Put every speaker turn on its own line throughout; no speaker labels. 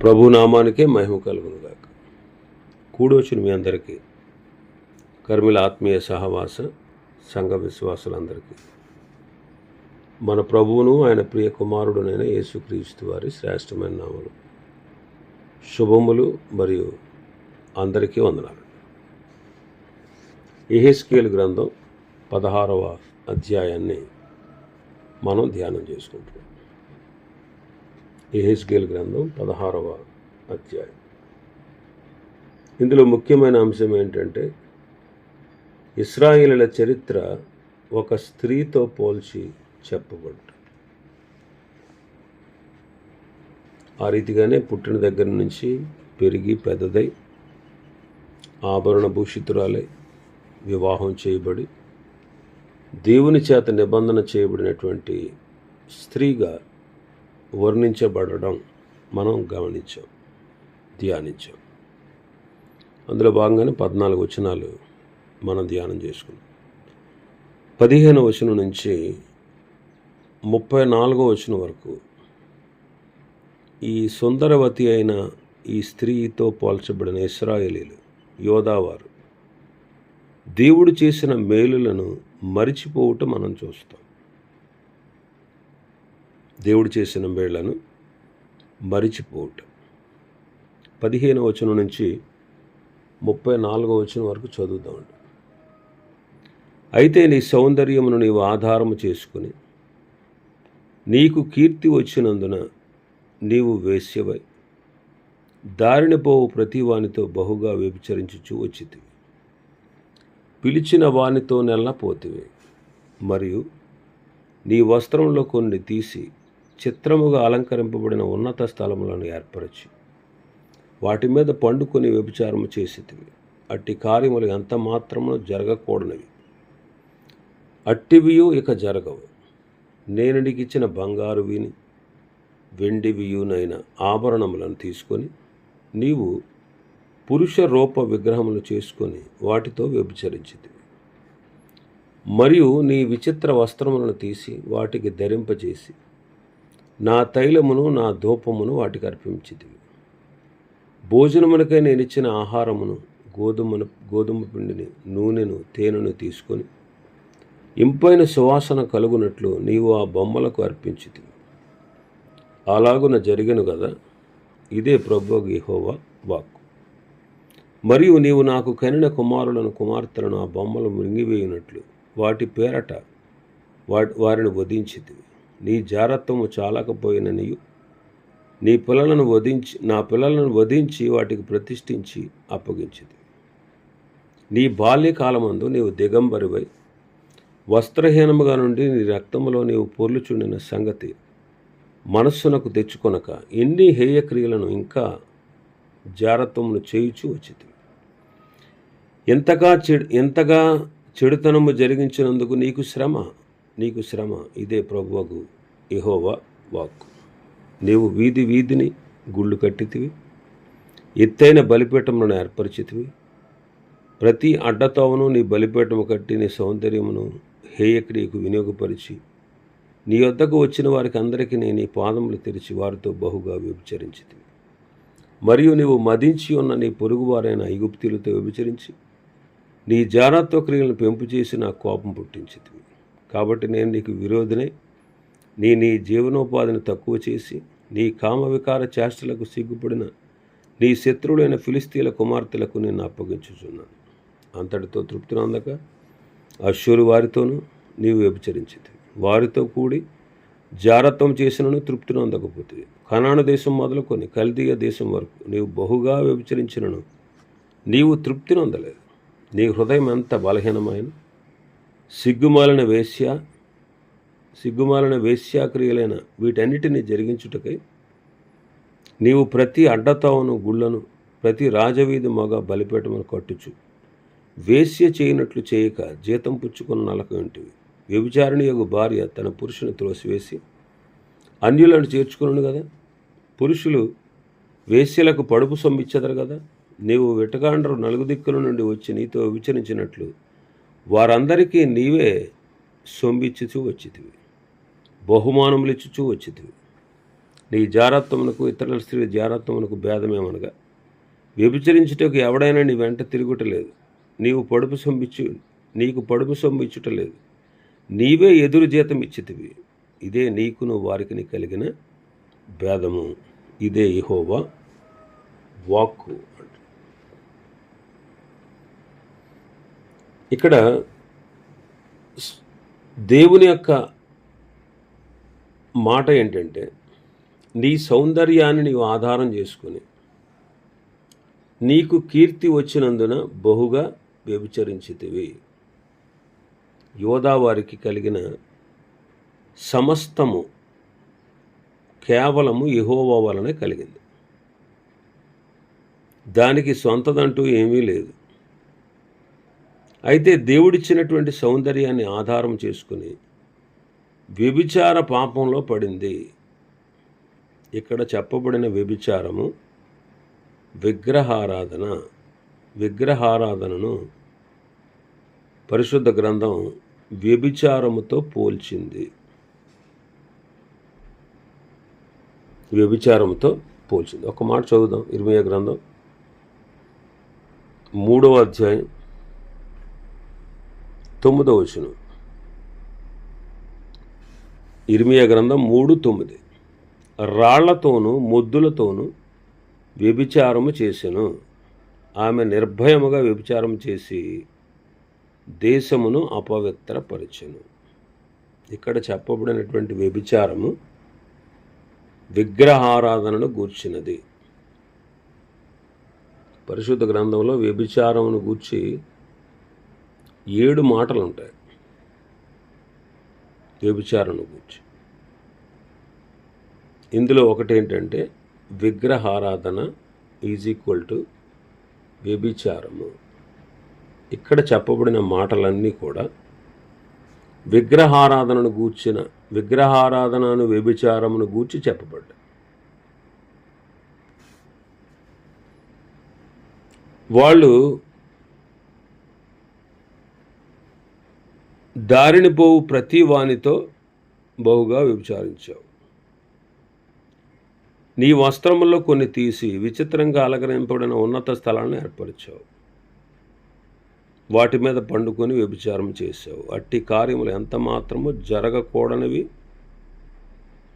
ప్రభు నామానికే మహిమ కలుగునుగాక. కూడొచ్చిన మీ అందరికీ, కర్మిల ఆత్మీయ సహవాస సంఘ విశ్వాసులందరికీ మన ప్రభువును ఆయన ప్రియ కుమారుడునైన యేసుక్రీస్తు వారి శ్రేష్టమైన నామములు శుభములు మరియు అందరికీ వందనాలు. యెహెజ్కేలు గ్రంథం 16వ అధ్యాయాన్ని మనం ధ్యానం చేసుకుంటున్నాం. యెహెజ్కేలు గ్రంథం 16వ అధ్యాయం. ఇందులో ముఖ్యమైన అంశం ఏంటంటే, ఇశ్రాయేలుల చరిత్ర ఒక స్త్రీతో పోల్చి చెప్పబడ్డ. ఆ రీతిగానే పుట్టిన దగ్గర నుంచి పెరిగి పెద్దదై ఆభరణ భూషితురాలై వివాహం చేయబడి దేవుని చేత నిబంధన చేయబడినటువంటి స్త్రీగా వర్ణించబడడం మనం గమనించాం, ధ్యానించాం. అందులో భాగంగానే 14 వచనాలు మనం ధ్యానం చేసుకున్నాం. 15వ వచనం నుంచి 34వ వచనం వరకు ఈ సుందరవతి అయిన ఈ స్త్రీతో పోల్చబడిన ఇశ్రాయేలీలు యోధావారు దేవుడు చేసిన మేలులను మరిచిపోవటం మనం చూస్తాం. దేవుడు చేసిన మేళ్లను మరిచిపోవటం. 15వ వచనం నుంచి 34వ వచనం వరకు చదువుతామండి. అయితే నీ సౌందర్యమును నీవు ఆధారము చేసుకుని నీకు కీర్తి వచ్చినందున నీవు వేశ్యవై దారిన పోవు ప్రతి వానితో బహుగా వ్యభిచరించుచూ వచ్చితివి. పిలిచిన వానితో పోతివి. మరియు నీ వస్త్రంలో కొన్ని తీసి చిత్రముగా అలంకరింపబడిన ఉన్నత స్థలములను ఏర్పరచి వాటి మీద పండుకొని వ్యభిచారము చేసితివి. అట్టి కార్యములు ఎంత మాత్రమును జరగకూడనివి, అట్టివియు ఇక జరగవు. నేను నీకు ఇచ్చిన బంగారువిని వెండివియునైన ఆభరణములను తీసుకొని నీవు పురుష రూప విగ్రహములు చేసుకొని వాటితో వ్యభిచరించితివి. మరియు నీ విచిత్ర వస్త్రములను తీసి వాటికి ధరింపజేసి నా తైలమును నా ధూపమును వాటికి అర్పించితివి. భోజనమునకై నేను ఇచ్చిన ఆహారమును గోధుమ పిండిని నూనెను తేనెను తీసుకొని ఇంపైన సువాసన కలుగునట్లు నీవు ఆ బొమ్మలకు అర్పించితివి. అలాగున జరిగను కదా. ఇదే ప్రభువు యెహోవా వాక్కు. మరియు నీవు నాకు కనిన కుమారులను కుమార్తెలను ఆ బొమ్మలు మృంగివేయునట్లు వాటి పేరట వారిని వధించితివి. నీ జారత్వము చాలకపోయిన నీవు నా పిల్లలను వధించి వాటికి ప్రతిష్ఠించి అప్పగించితివి. నీ బాల్యకాలమందు నీవు దిగంబరివై వస్త్రహీనముగా నుండి నీ రక్తములో నీవు పొర్లుచుండిన సంగతి మనస్సునకు తెచ్చుకొనక ఎన్ని హేయక్రియలను ఇంకా జారత్వమును చేయుచూ వచ్చితివి. ఎంతగా చెడుతనము జరిగించినందుకు నీకు శ్రమ. ఇదే ప్రభువగు యెహోవా వాక్కు. నీవు వీధిని గుళ్ళు కట్టితివి, ఎత్తైన బలిపీఠములను ఏర్పరిచితివి. ప్రతి అడ్డతోవను నీ బలిపీఠము కట్టి నీ సౌందర్యమును హేయక్రియకు వినియోగపరిచి నీ వద్దకు వచ్చిన వారికి అందరికీ నీ పాదములు తెరిచి వారితో బహుగా వ్యభిచరించితివి. మరియు నీవు మదించి ఉన్న నీ పొరుగువారైన ఐగుప్తీయులతో వ్యభిచరించి నీ జారత్వ క్రియలను పెంపు చేసి నా కోపం పుట్టించితివి. కాబట్టి నేను నీకు విరోధినై నీ జీవనోపాధిని తక్కువ చేసి నీ కామవికార చేష్టలకు సిగ్గుపడిన నీ శత్రువులైన ఫిలిస్తీన్ల కుమార్తెలకు నేను అప్పగించుచున్నాను. అంతటితో తృప్తి నొందక అశ్షూరు వారితోనూ నీవు వ్యభిచరించితివి. వారితో కూడి జారత్వం చేసినను తృప్తి నొందకపోతే కనాను దేశం మొదలుకొని కల్దీయ దేశం వరకు నీవు బహుగా వ్యభిచరించినను నీవు తృప్తి నొందలేదు. నీ హృదయం ఎంత బలహీనమైన సిగ్గుమాలిన వేశ్యాక్రియలైన వీటన్నిటినీ జరిగించుటకై నీవు ప్రతి అడ్డతావును గుళ్లను ప్రతి రాజవీధి మగ బలిపీఠమును కట్టుచు వేశ్య చేయనట్లు చేయక జీతం పుచ్చుకున్న నలక ఉంటివి. వ్యభిచారిణి యొక్క భార్య తన పురుషుని త్రోసివేసి అన్యులను చేర్చుకున్నాను కదా. పురుషులు వేశ్యలకు పడుపు సొమ్మిచ్చెదరు కదా. నీవు వెటగాండ్రు నలుగుదిక్కుల నుండి వచ్చి నీతో విచరించినట్లు వారందరికీ నీవే సొమ్మిచ్చుచూ వచ్చితివి, బహుమానములిచ్చుచూ వచ్చితివి. నీ జారత్వమునకు ఇతరుల స్త్రీ జారత్వమునకు భేదమేమనగా వ్యభిచరించుటకు ఎవడైనా నీ వెంట తిరుగుటలేదు, నీకు పొడుపు సొమ్మిచ్చుటలేదు, నీవే ఎదురు జీతం ఇచ్చితివి. ఇదే నీకును వారికి కలిగిన భేదము. ఇదే యెహోవా వాక్కు. ఇక్కడ దేవుని యొక్క మాట ఏంటంటే, నీ సౌందర్యాన్ని నీవు ఆధారం చేసుకుని నీకు కీర్తి వచ్చినందున బహుగా వ్యభిచరించితివి. యోధా వారికి కలిగిన సమస్తము కేవలము యెహోవా వలనే కలిగింది. దానికి సొంతదంటూ ఏమీ లేదు. అయితే దేవుడిచ్చినటువంటి సౌందర్యాన్ని ఆధారం చేసుకుని వ్యభిచార పాపంలో పడింది. ఇక్కడ చెప్పబడిన వ్యభిచారము విగ్రహారాధనను పరిశుద్ధ గ్రంథం వ్యభిచారముతో పోల్చింది. ఒక మాట చదువుదాం. ఇర్మీయా గ్రంథం 3వ అధ్యాయం 9వ వచనం. ఇర్మీయా గ్రంథం 3:9. రాళ్లతోనూ మొద్దులతోనూ వ్యభిచారము చేసెను. ఆమె నిర్భయముగా వ్యభిచారం చేసి దేశమును అపవిత్రపరచెను. ఇక్కడ చెప్పబడినటువంటి వ్యభిచారము విగ్రహారాధనను గూర్చినది. పరిశుద్ధ గ్రంథంలో వ్యభిచారమును గూర్చి 7 మాటలు ఉంటాయి. వ్యభిచారమును గూర్చి ఇందులో ఒకటి ఏంటంటే, విగ్రహారాధన = వ్యభిచారము. ఇక్కడ చెప్పబడిన మాటలన్నీ కూడా విగ్రహారాధనను వ్యభిచారమును గూర్చి చెప్పబడ్డాయి. వాళ్ళు దారిని పోవు ప్రతి వానితో బహుగా వ్యభిచారించావు. నీ వస్త్రముల్లో కొన్ని తీసి విచిత్రంగా అలంకరింపబడిన ఉన్నత స్థలాలను ఏర్పరిచావు. వాటి మీద పండుకొని వ్యభిచారం చేశావు. అట్టి కార్యములు ఎంత మాత్రము జరగకూడనివి,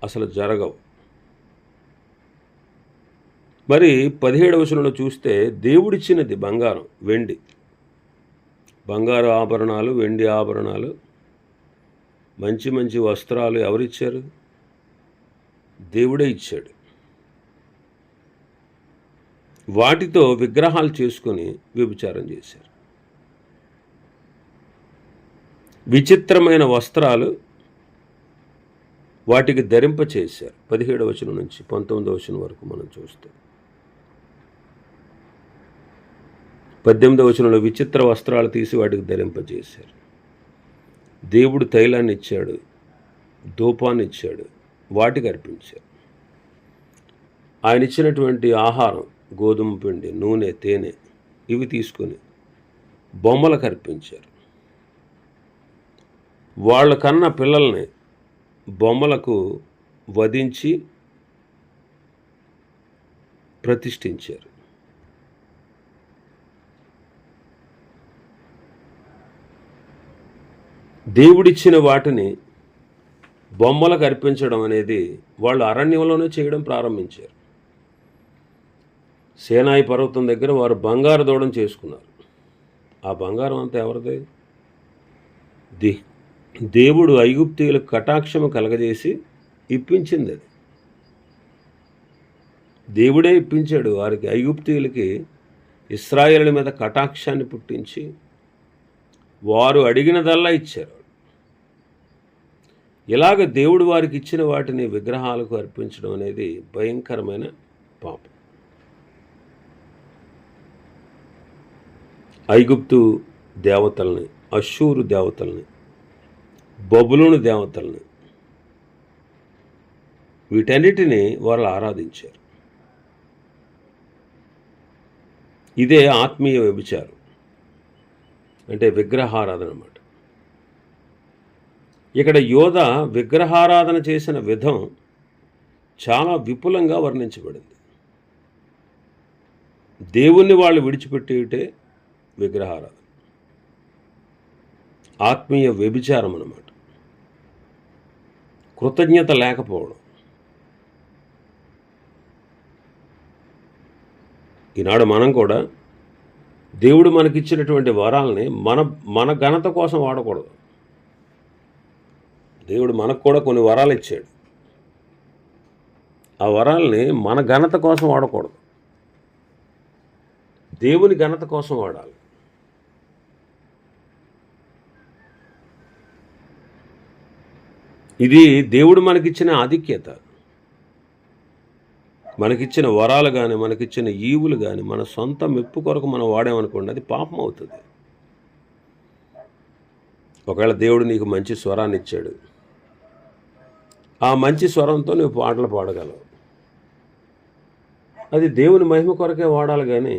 అసలు జరగవు. మరి 17వ వచనంలో చూస్తే, దేవుడిచ్చినది బంగారం, వెండి, బంగారు ఆభరణాలు, వెండి ఆభరణాలు, మంచి మంచి వస్త్రాలు ఎవరిచ్చారు? దేవుడే ఇచ్చాడు. వాటితో విగ్రహాలు చేసుకొని వ్యభిచారం చేశారు. విచిత్రమైన వస్త్రాలు వాటికి ధరింపచేశారు. 17వ వచనం నుంచి 19వ వచనం వరకు మనం చూస్తే, 18వ వచనంలో విచిత్ర వస్త్రాలు తీసి వాటికి ధరింపజేశారు. దేవుడు తైలాన్ని ఇచ్చాడు, ధూపాన్ని ఇచ్చాడు, వాటికి అర్పించారు. ఆయన ఇచ్చినటువంటి ఆహారం, గోధుమ పిండి, నూనె, తేనె, ఇవి తీసుకొని బొమ్మలకు అర్పించారు. వాళ్ళ కన్న పిల్లల్ని బొమ్మలకు వధించి ప్రతిష్ఠించారు. దేవుడిచ్చిన వాటిని బొమ్మలకు అర్పించడం అనేది వాళ్ళు అరణ్యంలోనే చేయడం ప్రారంభించారు. సేనాయి పర్వతం దగ్గర వారు బంగారు దూడం చేసుకున్నారు. ఆ బంగారం అంతా ఎవరిది? దేవుడు ఐగుప్తీయులకు కటాక్షము కలగజేసి ఇప్పించింది. అది దేవుడే ఇప్పించాడు వారికి. ఐగుప్తీయులకి ఇశ్రాయేలుల మీద కటాక్షాన్ని పుట్టించి వారు అడిగినదల్లా ఇచ్చారు. ఇలాగ దేవుడు వారికి ఇచ్చిన వాటిని విగ్రహాలకు అర్పించడం అనేది భయంకరమైన పాపం. ఐగుప్తు దేవతల్ని, అష్షూరు దేవతల్ని, బబులోను దేవతల్ని, వీటన్నిటినీ వాళ్ళు ఆరాధించారు. ఇదే ఆత్మీయ వ్యభిచారం, అంటే విగ్రహారాధన అన్నమాట. ఇక్కడ యోధ విగ్రహారాధన చేసిన విధం చాలా విపులంగా వర్ణించబడింది. దేవుణ్ణి వాళ్ళు విడిచిపెట్టేటే విగ్రహారాధన, ఆత్మీయ వ్యభిచారం అన్నమాట. కృతజ్ఞత లేకపోవడం. ఈనాడు మనం కూడా దేవుడు మనకిచ్చినటువంటి వరాలని మన ఘనత కోసం వాడకూడదు. దేవుడు మనకు కూడా కొన్ని వరాలు ఇచ్చాడు. ఆ వరాలని మన ఘనత కోసం వాడకూడదు, దేవుని ఘనత కోసం వాడాలి. ఇది దేవుడు మనకిచ్చిన ఆధిక్యత. మనకిచ్చిన వరాలు కానీ, మనకిచ్చిన ఈవులు కానీ మన సొంత మెప్పు కొరకు మనం వాడామనుకోండి, అది పాపం అవుతుంది. ఒకవేళ దేవుడు నీకు మంచి స్వరాన్ని ఇచ్చాడు, ఆ మంచి స్వరంతో నువ్వు పాటలు పాడగలవు. అది దేవుని మహిమ కొరకే వాడాలి, కానీ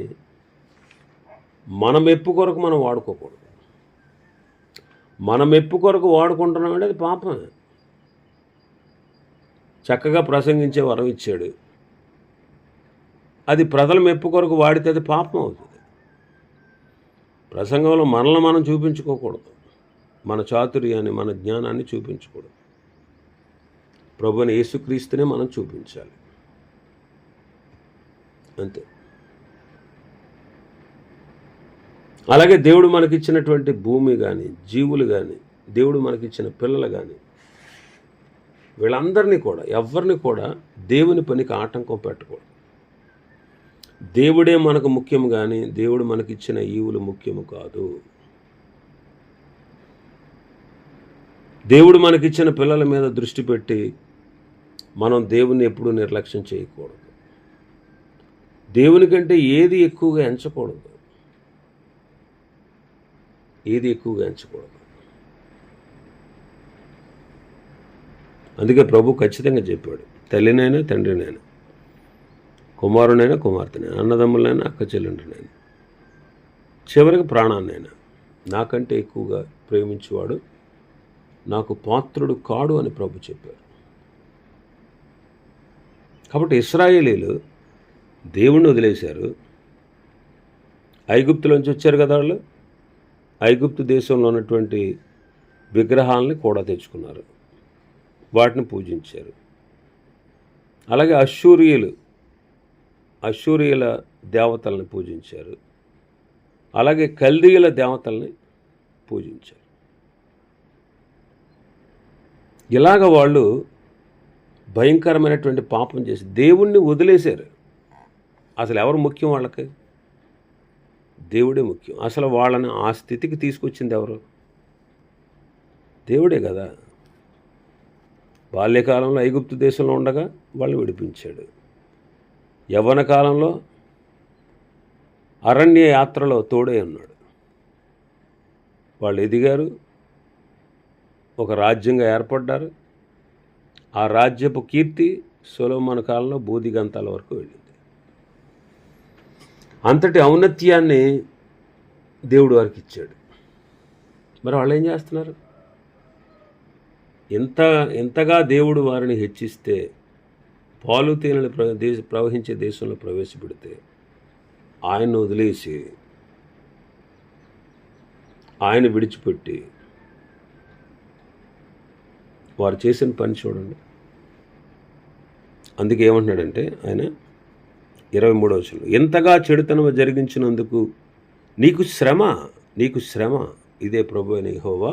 మన మెప్పు కొరకు మనం వాడుకోకూడదు. మన మెప్పు కొరకు వాడుకుంటున్నామంటే అది పాపమే. చక్కగా ప్రసంగించే వరం ఇచ్చాడు, అది ప్రజల మెప్పు కొరకు వాడితే అది పాపం అవుతుంది. ప్రసంగంలో మనల్ని మనం చూపించుకోకూడదు, మన చాతుర్యాన్ని, మన జ్ఞానాన్ని చూపించకూడదు. ప్రభువుని యేసుక్రీస్తునే మనం చూపించాలి, అంతే. అలాగే దేవుడు మనకిచ్చినటువంటి భూమి కానీ, జీవులు కానీ, దేవుడు మనకిచ్చిన పిల్లలు కానీ, వీళ్ళందరినీ కూడా, ఎవరిని కూడా దేవుని పనికి ఆటంకం పెట్టకూడదు. దేవుడే మనకు ముఖ్యం కానీ దేవుడు మనకిచ్చిన ఈవులు ముఖ్యము కాదు. దేవుడు మనకిచ్చిన పిల్లల మీద దృష్టి పెట్టి మనం దేవుని ఎప్పుడూ నిర్లక్ష్యం చేయకూడదు. దేవుని కంటే ఏది ఎక్కువగా ఎంచకూడదు, ఏది ఎక్కువగా ఎంచకూడదు. అందుకే ప్రభు ఖచ్చితంగా చెప్పాడు, తల్లినైనా తండ్రినైనా, కుమారునైనా కుమార్తెనైనా, అన్నదమ్ములైనా అక్క చెల్లెండ్రునైనా, చివరికి ప్రాణాన్నైనా నాకంటే ఎక్కువగా ప్రేమించేవాడు నాకు పాత్రుడు కాడు అని ప్రభు చెప్పారు. కాబట్టి ఇశ్రాయేలీలు దేవుణ్ణి వదిలేశారు. ఐగుప్తులోంచి వచ్చారు కదా వాళ్ళు. ఐగుప్తు దేశంలో ఉన్నటువంటి విగ్రహాలని కూడా తెచ్చుకున్నారు, వాటిని పూజించారు. అలాగే అశ్షూరియుల దేవతల్ని పూజించారు, అలాగే కల్దీయుల దేవతల్ని పూజించారు. ఇలాగ వాళ్ళు భయంకరమైనటువంటి పాపం చేసి దేవుణ్ణి వదిలేశారు. అసలు ఎవరు ముఖ్యం వాళ్ళకి? దేవుడే ముఖ్యం. అసలు వాళ్ళని ఆ స్థితికి తీసుకొచ్చింది ఎవరు? దేవుడే కదా. బాల్యకాలంలో ఐగుప్తు దేశంలో ఉండగా వాళ్ళని విడిపించాడు. యవ్వన కాలంలో అరణ్య యాత్రలో తోడే ఉన్నాడు. వాళ్ళు ఎదిగారు, ఒక రాజ్యంగా ఏర్పడ్డారు. ఆ రాజ్యపు కీర్తి సొలొమోను కాలంలో బూదిగంతాల వరకు వెళ్ళింది. అంతటి ఔన్నత్యాన్ని దేవుడు వారికి ఇచ్చాడు. మరి వాళ్ళు ఏం చేస్తున్నారు? ఎంతగా దేవుడు వారిని హెచ్చిస్తే, పాలు తేనెలు ప్రవహించే దేశంలో ప్రవేశపెడితే ఆయన్ను వదిలేసి, ఆయన విడిచిపెట్టి వారు చేసిన పని చూడండి. అందుకే ఏమంటున్నాడంటే ఆయన 23వ వచనం, ఎంతగా చెడుతనము జరిగించినందుకు నీకు శ్రమ, ఇదే ప్రభువైన యెహోవా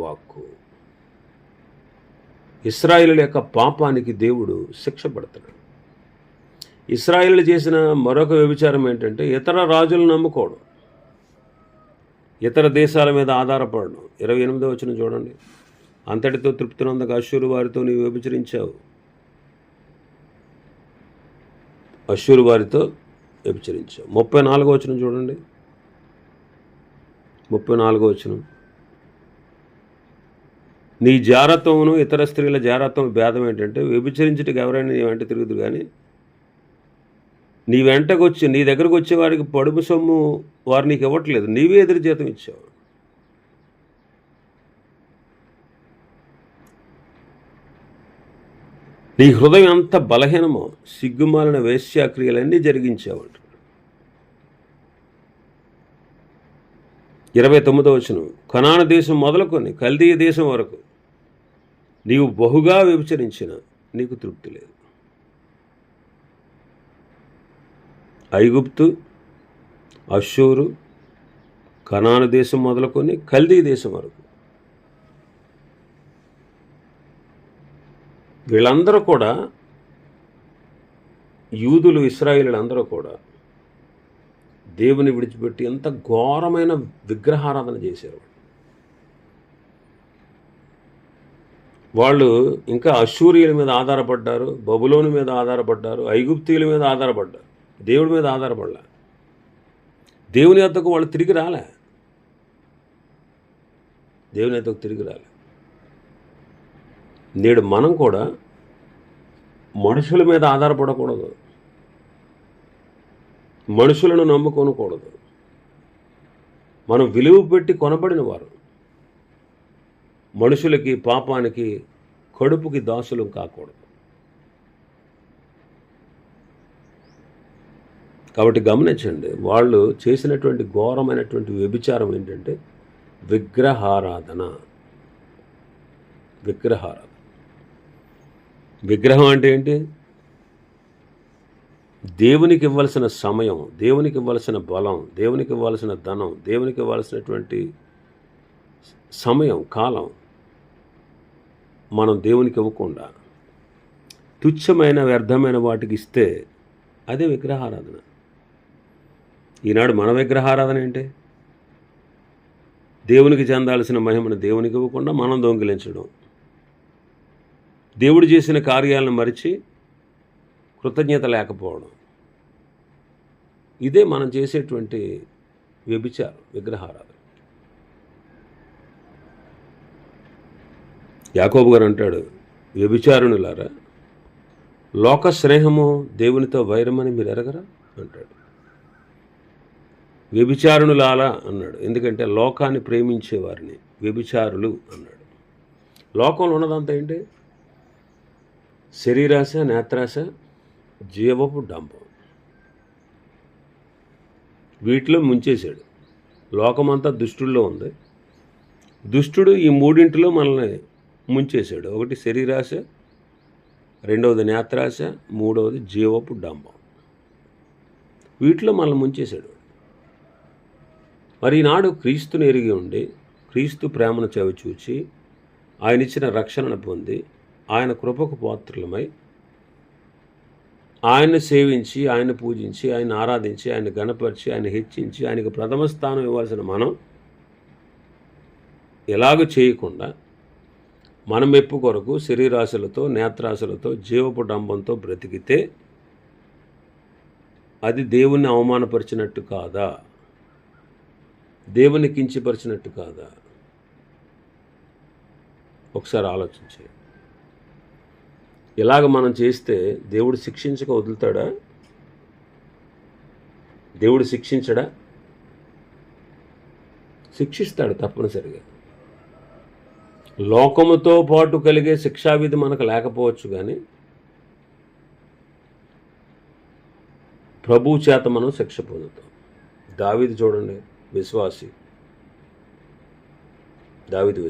వాక్కు. ఇశ్రాయేలు యొక్క పాపానికి దేవుడు శిక్ష పడతాడు. ఇశ్రాయేలు చేసిన మరొక వ్యభిచారం ఏంటంటే ఇతర రాజులను నమ్ముకోవడం, ఇతర దేశాల మీద ఆధారపడడం. 28వ వచనం చూడండి, అంతటితో తృప్తి నొందక అశ్షూరు వారితో నీవు వ్యభిచరించావు. అశ్షూరు వారితో వ్యభిచరించావు. 34వ వచనం చూడండి, 34వ వచనం, నీ జారత్వమును ఇతర స్త్రీల జారత్వం భేదం ఏంటంటే వ్యభిచరించుటకు ఎవరైనా నీ వెంట తిరుగుదు, కానీ నీ దగ్గరకు వచ్చే వారికి పొడుపు సొమ్ము వారు నీకు ఇవ్వట్లేదు, నీవే ఎదురు జీతం ఇచ్చావు. నీ హృదయం ఎంత బలహీనమో సిగ్గుమాలిన వేశ్యాక్రియలన్నీ జరిగించావంట. 29వ వచనం, కనాను దేశం మొదలుకొని కల్దీయ దేశం వరకు నీవు బహుగా వ్యభిచరించిన నీకు తృప్తి లేదు. ఐగుప్తు, అష్షూరు, కనాను దేశం మొదలుకొని కల్దీ దేశం వరకు వీళ్ళందరూ కూడా, యూదులు, ఇశ్రాయేలీలందరూ కూడా దేవుని విడిచిపెట్టి ఎంత ఘోరమైన విగ్రహారాధన చేశారు. వాళ్ళు ఇంకా అష్షూరీయుల మీద ఆధారపడ్డారు, బబులోను మీద ఆధారపడ్డారు, ఐగుప్తీయుల మీద ఆధారపడ్డారు, దేవుడి మీద ఆధారపడలే. దేవుని యొద్దకు వాళ్ళు తిరిగి రాలే. దేవుని యొద్దకు తిరిగి రాలే. నేడు మనం కూడా మనుషుల మీద ఆధారపడకూడదు, మనుషులను నమ్ముకోనకూడదు. మనం విలువ పెట్టి కొనబడిన వారు. మనుషులకి, పాపానికి, కడుపుకి దాసులు కాకూడదు. కాబట్టి గమనించండి, వాళ్ళు చేసినటువంటి ఘోరమైనటువంటి వ్యభిచారం ఏంటంటే విగ్రహారాధన. విగ్రహం అంటే ఏంటి? దేవునికి ఇవ్వాల్సిన సమయం, దేవునికి ఇవ్వాల్సిన బలం, దేవునికి ఇవ్వాల్సిన ధనం, దేవునికి ఇవ్వాల్సినటువంటి సమయం, కాలం మనం దేవునికి ఇవ్వకుండా తుచ్చమైన, వ్యర్థమైన వాటికి ఇస్తే అదే విగ్రహారాధన. ఈనాడు మన విగ్రహారాధన ఏంటి? దేవునికి చెందాల్సిన మహిమను దేవునికి ఇవ్వకుండా మనం దొంగిలించడం, దేవుడు చేసిన కార్యాలను మరిచి కృతజ్ఞత లేకపోవడం, ఇదే మనం చేసేటువంటి వ్యభిచారం, విగ్రహారాధన. యాకోబు గారు అంటాడు, వ్యభిచారుణులారా, లోక స్నేహము దేవునితో వైరమని మీరు ఎరగరా అంటాడు. వ్యభిచారుణులాలా అన్నాడు, ఎందుకంటే లోకాన్ని ప్రేమించేవారిని వ్యభిచారులు అన్నాడు. లోకంలో ఉన్నదంతా ఏంటి? శరీరాశ, నేత్రాశ, జీవపు డంబం. వీటిలో ముంచేశాడు. లోకమంతా దుష్టుల్లో ఉంది. దుష్టుడు ఈ మూడింటిలో మనల్ని ముంచేశాడు. ఒకటి శరీరాశ, రెండవది నేత్రాశ, మూడవది జీవపు డంబం. వీటిలో మనల్ని ముంచేశాడు. మరి ఈనాడు క్రీస్తుని ఎరిగి ఉండి, క్రీస్తు ప్రేమను చవిచూచి, ఆయన ఇచ్చిన రక్షణను పొంది, ఆయన కృపకు పాత్రులమై, ఆయన్ని సేవించి, ఆయన్ని పూజించి, ఆయన ఆరాధించి, ఆయన గణపరిచి, ఆయన హెచ్చించి, ఆయనకు ప్రథమ స్థానం ఇవ్వాల్సిన మనం ఎలాగ చేయకుండా మన మెప్పు కొరకు శరీరాశలతో, నేత్రాశలతో, జీవపు డంబంతో బ్రతికితే అది దేవుణ్ణి అవమానపరిచినట్టు కాదా? దేవుని కించపరిచినట్టు కాదా? ఒకసారి ఆలోచించే. ఇలాగ మనం చేస్తే దేవుడు శిక్షించక వదులుతాడా? దేవుడు శిక్షించడా? శిక్షిస్తాడు తప్పనిసరిగా. లోకముతో పాటు కలిగే శిక్షావిధి మనకు లేకపోవచ్చు, కానీ ప్రభువు చేత మనం శిక్ష పొందుతాం. దావీదు చూడండి, విశ్వాసి. దావీదు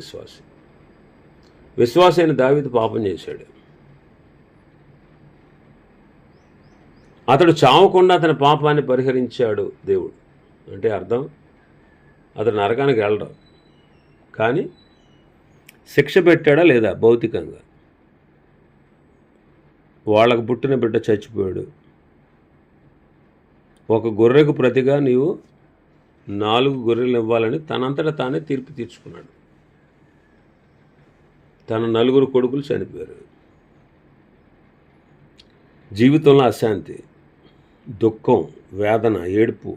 విశ్వాసి అయిన దావీదు పాపం చేశాడు. అతడు చావకుండా అతని పాపాన్ని పరిహరించాడు దేవుడు. అంటే అర్థం, అతడు నరకానికి వెళ్ళడం, కానీ శిక్ష పెట్టాడా లేదా? భౌతికంగా వాళ్ళకు పుట్టిన బిడ్డ చచ్చిపోయాడు. ఒక గొర్రెకు ప్రతిగా నీవు 4 గొర్రెలు ఇవ్వాలని తనంతటా తానే తీర్పు తీర్చుకున్నాడు. తన 4 కొడుకులు చనిపోయారు. జీవితంలో అశాంతి, దుఃఖం, వేదన, ఏడుపు,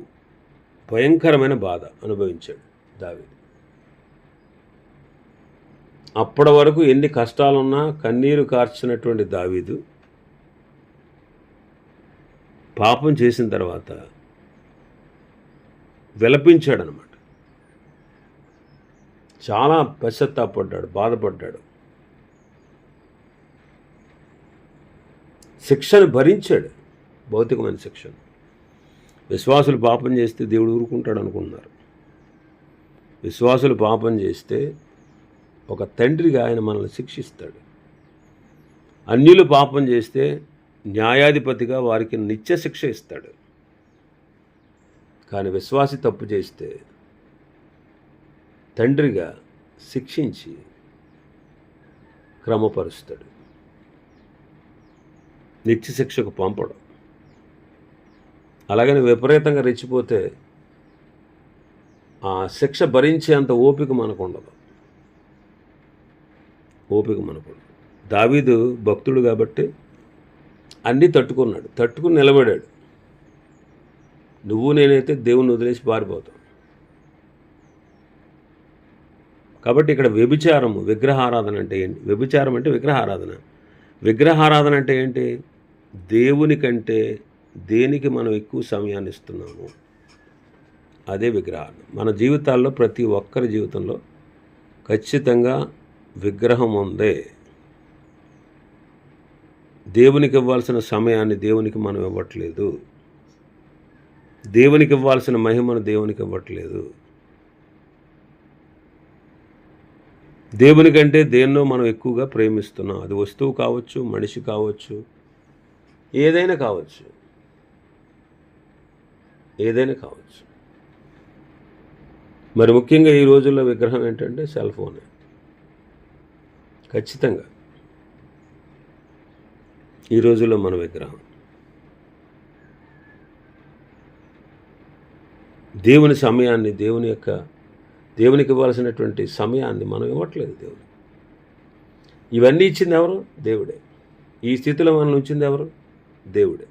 భయంకరమైన బాధ అనుభవించాడు దావీదు. అప్పటి వరకు ఎన్ని కష్టాలున్నా కన్నీరు కార్చినటువంటి దావీదు పాపం చేసిన తర్వాత విలపించాడనమాట. చాలా పశ్చాత్తాపడ్డాడు, బాధపడ్డాడు. శిక్షను భరించాడు, భౌతికమైన శిక్షను. విశ్వాసులు పాపం చేస్తే దేవుడు ఊరుకుంటాడు అనుకుంటున్నారు. విశ్వాసులు పాపం చేస్తే ఒక తండ్రిగా ఆయన మనల్ని శిక్షిస్తాడు. అన్యులు పాపం చేస్తే న్యాయాధిపతిగా వారికి నిత్య శిక్ష ఇస్తాడు. కానీ విశ్వాసి తప్పు చేస్తే తండ్రిగా శిక్షించి క్రమపరుస్తాడు, నిత్య శిక్షకు పంపడం. అలాగని విపరీతంగా రెచ్చిపోతే ఆ శిక్ష భరించేంత ఓపిక మనకు ఉండదు. దావీదు భక్తుడు కాబట్టి అన్నీ తట్టుకున్నాడు, తట్టుకుని నిలబడాడు. నువ్వు నేనైతే దేవుని వదిలేసి పారిపోతాం. కాబట్టి ఇక్కడ వ్యభిచారము, విగ్రహారాధన అంటే ఏంటి? వ్యభిచారం అంటే విగ్రహారాధన. విగ్రహారాధన అంటే ఏంటి? దేవుని కంటే దేనికి మనం ఎక్కువ సమయాన్ని ఇస్తున్నాము, అదే విగ్రహారాధన. మన జీవితాల్లో ప్రతి ఒక్కరి జీవితంలో ఖచ్చితంగా విగ్రహం ఉందే. దేవునికి ఇవ్వాల్సిన సమయాన్ని దేవునికి మనం ఇవ్వట్లేదు, దేవునికి ఇవ్వాల్సిన మహిమను దేవునికి ఇవ్వట్లేదు. దేవుని కంటే దేన్నో మనం ఎక్కువగా ప్రేమిస్తున్నాం. అది వస్తువు కావచ్చు, మనిషి కావచ్చు, ఏదైనా కావచ్చు. మరి ముఖ్యంగా ఈ రోజుల్లో విగ్రహం ఏంటంటే సెల్ ఫోనే. ఖచ్చితంగా ఈ రోజుల్లో మన విగ్రహం. దేవుని సమయాన్ని, దేవునికి ఇవ్వాల్సినటువంటి సమయాన్ని మనం ఇవ్వట్లేదు దేవుడు. ఇవన్నీ ఇచ్చింది ఎవరు? దేవుడే. ఈ స్థితిలో మనల్ని ఉంచింది ఎవరు? దేవుడే.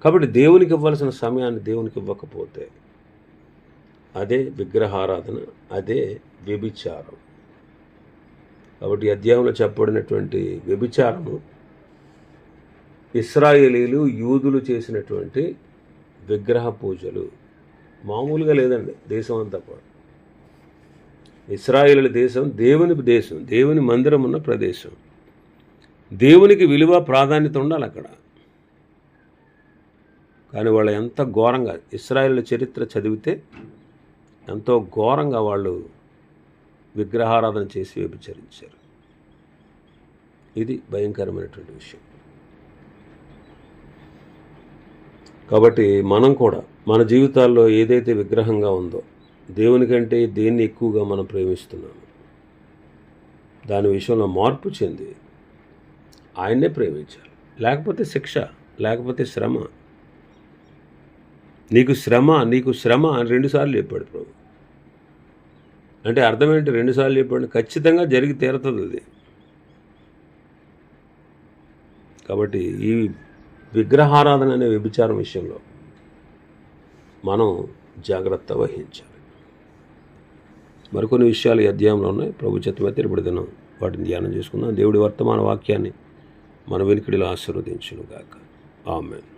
కాబట్టి దేవునికి ఇవ్వాల్సిన సమయాన్ని దేవునికి ఇవ్వకపోతే అదే విగ్రహారాధన, అదే వ్యభిచారం. కాబట్టి అధ్యాయంలో చెప్పబడినటువంటి వ్యభిచారము ఇశ్రాయేలీలు, యూదులు చేసినటువంటి విగ్రహ పూజలు. మామూలుగా లేదండి. దేశం అంతా కూడా ఇశ్రాయేలు దేశం దేవుని దేశం, దేవుని మందిరం ఉన్న ప్రదేశం. దేవునికి విలువ, ప్రాధాన్యత ఉండాలి అక్కడ. కానీ వాళ్ళు ఎంత ఘోరంగా, ఇశ్రాయేలు చరిత్ర చదివితే ఎంతో ఘోరంగా వాళ్ళు విగ్రహారాధన చేసి వ్యభిచరించారు. ఇది భయంకరమైనటువంటి విషయం. కాబట్టి మనం కూడా మన జీవితాల్లో ఏదైతే విగ్రహంగా ఉందో, దేవుని కంటే దేన్ని ఎక్కువగా మనం ప్రేమిస్తున్నాము, దాని విషయంలో మార్పు చెంది ఆయన్నే ప్రేమించాలి. లేకపోతే శిక్ష, లేకపోతే శ్రమ. నీకు శ్రమ అని 2 సార్లు చెప్పాడు ప్రభు. అంటే అర్థం ఏంటి? 2 సార్లు చెప్పాడు, ఖచ్చితంగా జరిగి తీరుతుంది అది. కాబట్టి ఈ విగ్రహారాధన అనే వ్యభిచారం విషయంలో మనం జాగ్రత్త వహించాలి. మరికొన్ని విషయాలు ఈ అధ్యాయంలో ఉన్నాయి. ప్రభు చిత్తమైతే ఇప్పుడు దినం వాటిని ధ్యానం చేసుకుందాం. దేవుడి వర్తమాన వాక్యాన్ని మన వెనుకడిలో ఆశీర్వదించును గాక. ఆమేన్.